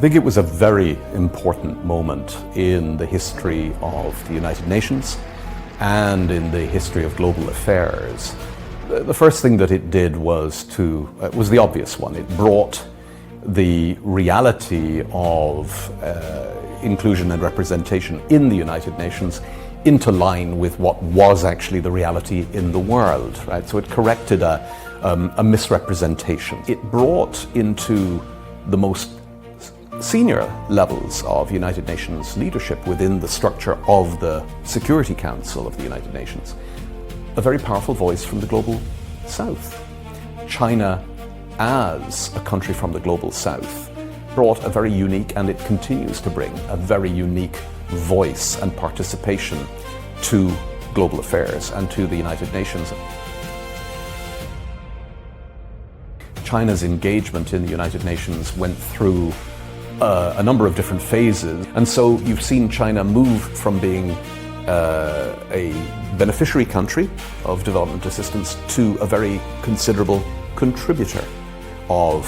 think it was a very important moment in the history of the United Nations and in the history of global affairs. The first thing that it did was the obvious one. It brought the reality of inclusion and representation in the United Nations into line with what was actually the reality in the world, right? So it corrected a misrepresentation. It brought into the most senior levels of United Nations leadership within the structure of the Security Council of the United Nations a very powerful voice from the Global South. China, as a country from the Global South, brought a very unique, and it continues to bring, a very unique voice and participation to global affairs and to the United Nations. China's engagement in the United Nations went through a number of different phases, and so you've seen China move from being a beneficiary country of development assistance to a very considerable contributor of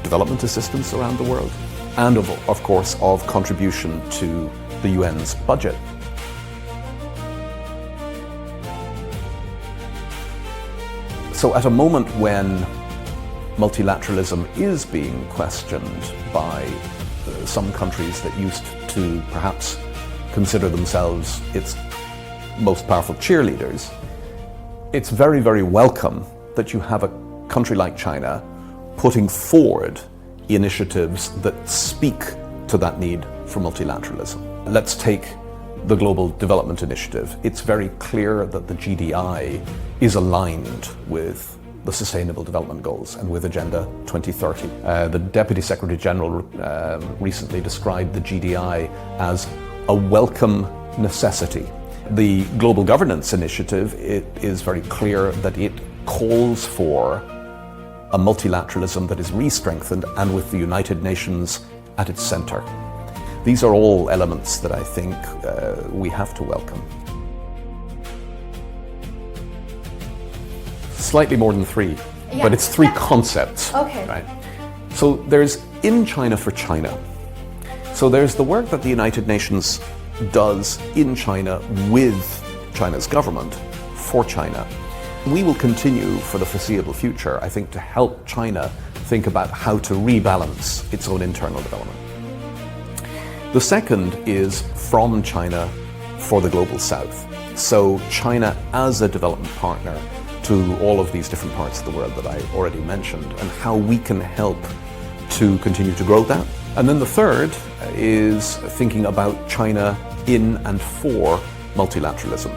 development assistance around the world, and of course of contribution to the UN's budget. So at a moment when multilateralism is being questioned by some countries that used to perhaps consider themselves its most powerful cheerleaders, it's very, very welcome that you have a country like China putting forward initiatives that speak to that need for multilateralism. Let's take the Global Development Initiative. It's very clear that the GDI is aligned with the Sustainable Development Goals and with Agenda 2030. The Deputy Secretary General recently described the GDI as a welcome necessity. The Global Governance Initiative, it is very clear that it calls for a multilateralism that is re-strengthened and with the United Nations at its center. These are all elements that I think we have to welcome. Slightly more than three, yeah. But it's three concepts. Okay. Right? So there's in China for China. So there's the work that the United Nations does in China with China's government for China. We will continue for the foreseeable future, I think, to help China think about how to rebalance its own internal development. The second is from China for the Global South. So China as a development partner to all of these different parts of the world that I already mentioned, and how we can help to continue to grow that. And then the third is thinking about China in and for multilateralism.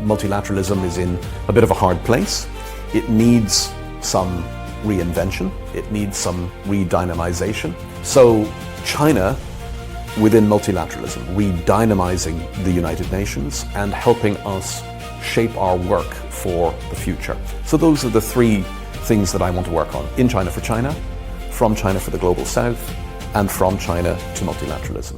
Multilateralism is in a bit of a hard place. It needs some reinvention. It needs some re-dynamization. So China within multilateralism, re-dynamizing the United Nations and helping us shape our work for the future. So those are the three things that I want to work on. In China for China, from China for the Global South, and from China to multilateralism.